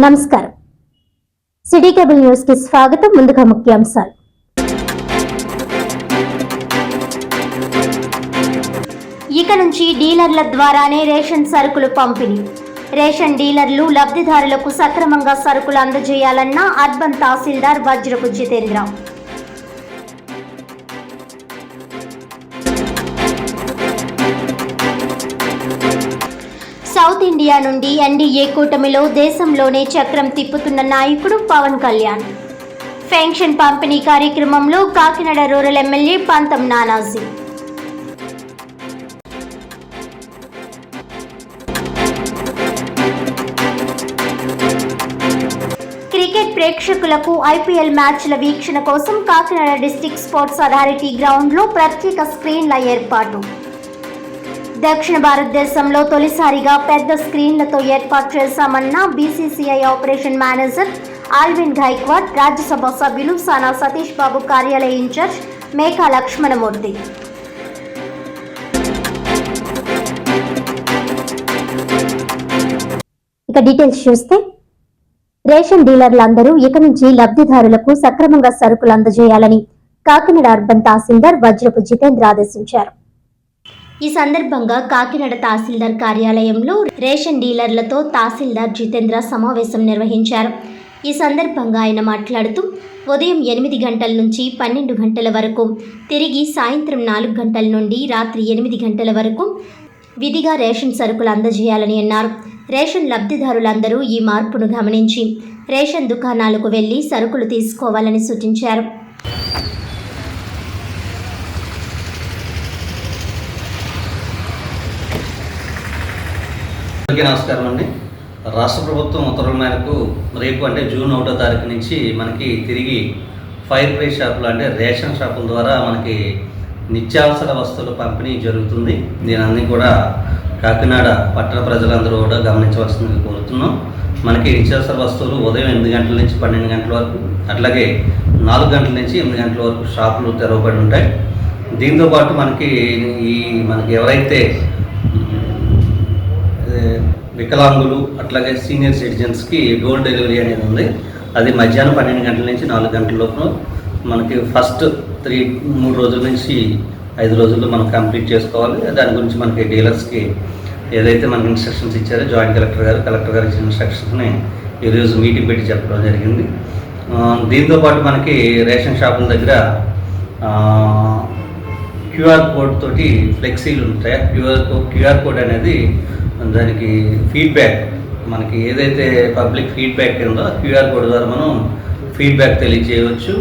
నమస్కారం. City cable news కి స్వాగతం. ముందుగా ముఖ్యాంశాలు. ఇక నుంచి డీలర్ల ద్వారానే రేషన్ సరుకులు పంపిణీ. రేషన్ డీలర్లు లబ్ధిదారులకు సక్రమంగా సరుకులు అందజేయాలన్న అర్బన్ తహసీల్దార్ వజ్రపు జితేంద్ర. సౌత్ ఇండియా నుండి ఎన్డీఏ కూటమిలో దేశంలోనే చక్రం తిప్పుతున్న నాయకుడు పవన్ కళ్యాణ్. పెన్షన్ పంపిణీ కార్యక్రమంలో కాకినాడ రూరల్ ఎమ్మెల్యే పంతం నానాజీ. క్రికెట్ ప్రేక్షకులకు ఐపీఎల్ మ్యాచ్ల వీక్షణ కోసం కాకినాడ డిస్ట్రిక్ట్ స్పోర్ట్స్ అథారిటీ గ్రౌండ్లో ప్రత్యేక స్క్రీన్ల ఏర్పాటు. దక్షిణ భారతదేశంలో తొలిసారిగా పెద్ద స్క్రీన్లతో ఏర్పాటు చేశామన్న BCCI operation manager Alvin Gaikwad. Rajya Sabha సభ్యులు సానా సతీష్ బాబు కార్యాలయ ఇన్ఛార్జ్ మేకా లక్ష్మణమూర్తి. ఇక డీటెయిల్స్ చూస్తే, రేషన్ డీలర్లందరూ ఇక నుంచి లబ్ధిదారులకు సక్రమంగా సరుకులు అందజేయాలని కాకినాడ అర్బన్ తహసీల్దార్ వజ్రపు జితేంద్ర ఆదేశించారు. ఈ సందర్భంగా కాకినాడ తహసీల్దార్ కార్యాలయంలో రేషన్ డీలర్లతో తహసీల్దార్ జితేంద్ర సమావేశం నిర్వహించారు. ఈ సందర్భంగా ఆయన మాట్లాడుతూ, ఉదయం 8 గంటల నుంచి 12 గంటల వరకు, తిరిగి సాయంత్రం 4 గంటల నుండి రాత్రి 8 గంటల వరకు విధిగా రేషన్ సరుకులు అందజేయాలని అన్నారు. రేషన్ లబ్ధిదారులందరూ ఈ మార్పును గమనించి రేషన్ దుకాణాలకు వెళ్లి సరుకులు తీసుకోవాలని సూచించారు. నమస్కారం అండి. రాష్ట్ర ప్రభుత్వం ఉత్తర్వుల మేరకు రేపు అంటే జూన్ 1వ తారీఖు నుంచి మనకి తిరిగి ఫైర్ ప్రైస్ షాపులు అంటే రేషన్ షాపుల ద్వారా మనకి నిత్యావసర వస్తువుల పంపిణీ జరుగుతుంది. దీని కూడా కాకినాడ పట్టణ ప్రజలందరూ కూడా గమనించవలసిందిగా కోరుతున్నాం. మనకి నిత్యావసర వస్తువులు ఉదయం 8 గంటల నుంచి 12 గంటల వరకు, అట్లాగే 4 గంటల నుంచి 8 గంటల వరకు షాపులు తెరవబడి ఉంటాయి. దీంతోపాటు మనకి ఎవరైతే వికలాంగులు అట్లాగే సీనియర్ సిటిజన్స్కి డోర్ డెలివరీ అనేది ఉంది. అది మధ్యాహ్నం 12 గంటల నుంచి 4 గంటల లోపు మనకి ఫస్ట్ 3 రోజుల నుంచి 5 రోజుల్లో మనం కంప్లీట్ చేసుకోవాలి. దాని గురించి మనకి డీలర్స్కి ఏదైతే మనకి ఇన్స్ట్రక్షన్స్ ఇచ్చారో జాయింట్ కలెక్టర్ గారు ఇచ్చిన ఇన్స్ట్రక్షన్స్ని ఈరోజు మీటింగ్ పెట్టి చెప్పడం జరిగింది. దీంతోపాటు మనకి రేషన్ షాపుల దగ్గర క్యూఆర్ కోడ్ తోటి ఫ్లెక్సీలు ఉంటాయి. క్యూఆర్ కోడ్ అనేది దానికి ఫీడ్బ్యాక్, మనకి ఏదైతే పబ్లిక్ ఫీడ్బ్యాక్ ఉందో క్యూఆర్ కోడ్ ద్వారా మనం ఫీడ్బ్యాక్ తెలియజేయవచ్చు.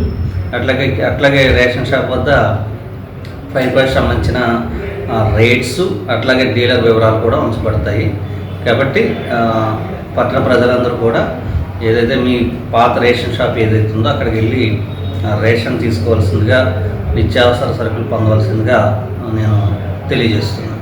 అట్లాగే రేషన్ షాప్ వద్ద ఫైర్ ప్రైస్ సంబంధించిన రేట్స్ అట్లాగే డీలర్ వివరాలు కూడా ఉంచబడతాయి. కాబట్టి పట్టణ ప్రజలందరూ కూడా ఏదైతే మీ పాత రేషన్ షాప్ ఏదైతే ఉందో అక్కడికి వెళ్ళి రేషన్ తీసుకోవాల్సిందిగా, నిత్యావసర సరుకులు పొందవలసిందిగా నేను తెలియజేస్తున్నాను.